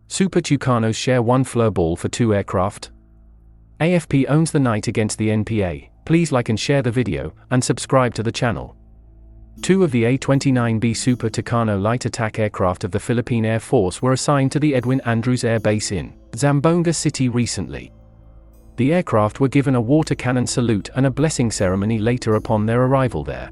Super Tucanos share one FLIR Ball for 2 aircraft. AFP owns the night against the NPA. Please like and share the video, and subscribe to the channel. 2 of the A-29B Super Tucano light attack aircraft of the Philippine Air Force were assigned to the Edwin Air Base in Zamboanga City recently. The aircraft were given a water cannon salute and a blessing ceremony later upon their arrival there.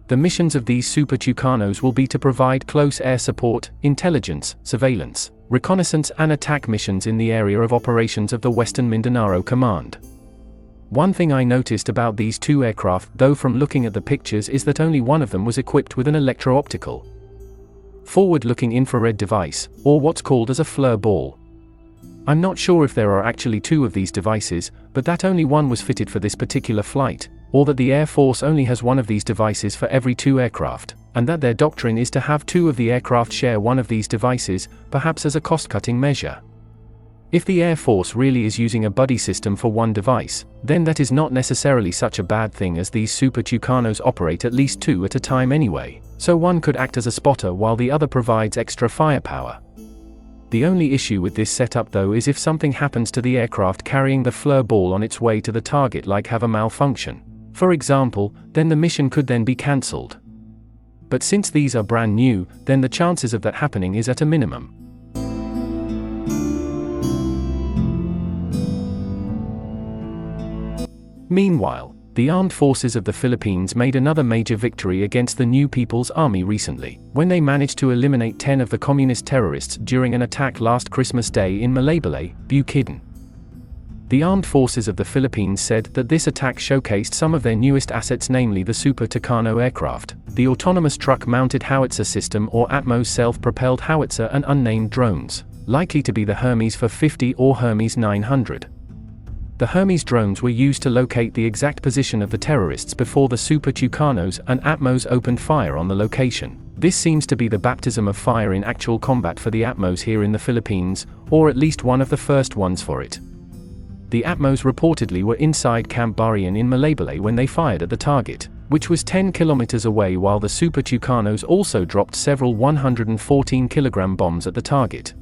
The missions of these Super Tucanos will be to provide close air support, intelligence, surveillance, reconnaissance and attack missions in the area of operations of the Western Mindanao Command. One thing I noticed about these 2 aircraft, though, from looking at the pictures, is that only one of them was equipped with an Electro-Optical forward-looking infrared device, or what's called as a FLIR Ball. I'm not sure if there are actually 2 of these devices, but that only one was fitted for this particular flight, or that the Air Force only has one of these devices for every 2 aircraft, and that their doctrine is to have 2 of the aircraft share one of these devices, perhaps as a cost-cutting measure. If the Air Force really is using a buddy system for one device, then that is not necessarily such a bad thing, as these Super Tucanos operate at least 2 at a time anyway, so one could act as a spotter while the other provides extra firepower. The only issue with this setup, though, is if something happens to the aircraft carrying the FLIR Ball on its way to the target, like have a malfunction, for example, then the mission could then be cancelled. But since these are brand new, then the chances of that happening is at a minimum. Meanwhile, the armed forces of the Philippines made another major victory against the New People's Army recently, when they managed to eliminate 10 of the communist terrorists during an attack last Christmas Day in Malaybalay, Bukidnon. The armed forces of the Philippines said that this attack showcased some of their newest assets, namely the Super Tucano aircraft, the autonomous Truck Mounted-howitzer System or ATMOS self-propelled howitzer, and unnamed drones, likely to be the Hermes 450 or Hermes 900. The Hermes drones were used to locate the exact position of the terrorists before the Super Tucanos and ATMOS opened fire on the location. This seems to be the baptism of fire in actual combat for the ATMOS here in the Philippines, or at least one of the first ones for it. The ATMOS reportedly were inside Camp Battalion in Malaybalay when they fired at the target, which was 10 kilometers away, while the Super Tucanos also dropped several 114-kilogram bombs at the target.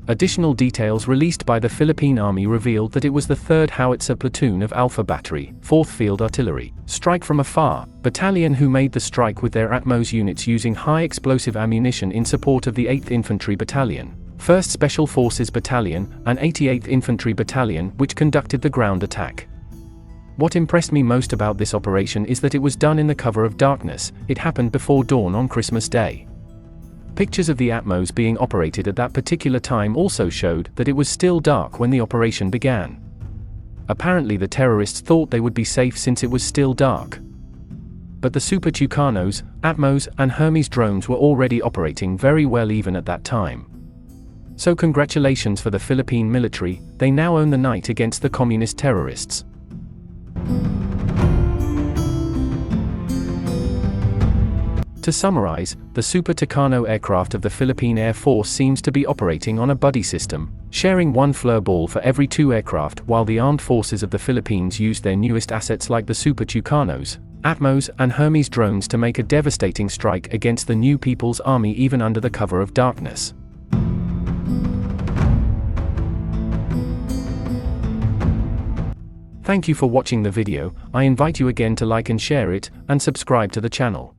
Additional details released by the Philippine Army revealed that it was the 3rd Howitzer Platoon of Alpha Battery, 4th Field Artillery, Strike from Afar Battalion, who made the strike with their ATMOS units using high explosive ammunition in support of the 8th Infantry Battalion, 1st Special Forces Battalion, and 88th Infantry Battalion, which conducted the ground attack. What impressed me most about this operation is that it was done in the cover of darkness. It happened before dawn on Christmas Day. Pictures of the ATMOS being operated at that particular time also showed that it was still dark when the operation began. Apparently the terrorists thought they would be safe since it was still dark. But the Super Tucanos, ATMOS, and Hermes drones were already operating very well even at that time. So congratulations for the Philippine military, they now own the night against the communist terrorists. To summarize, the Super Tucano aircraft of the Philippine Air Force seems to be operating on a buddy system, sharing one FLIR Ball for every 2 aircraft, while the armed forces of the Philippines used their newest assets like the Super Tucanos, ATMOS, and Hermes drones to make a devastating strike against the New People's Army even under the cover of darkness. Thank you for watching the video. I invite you again to like and share it, and subscribe to the channel.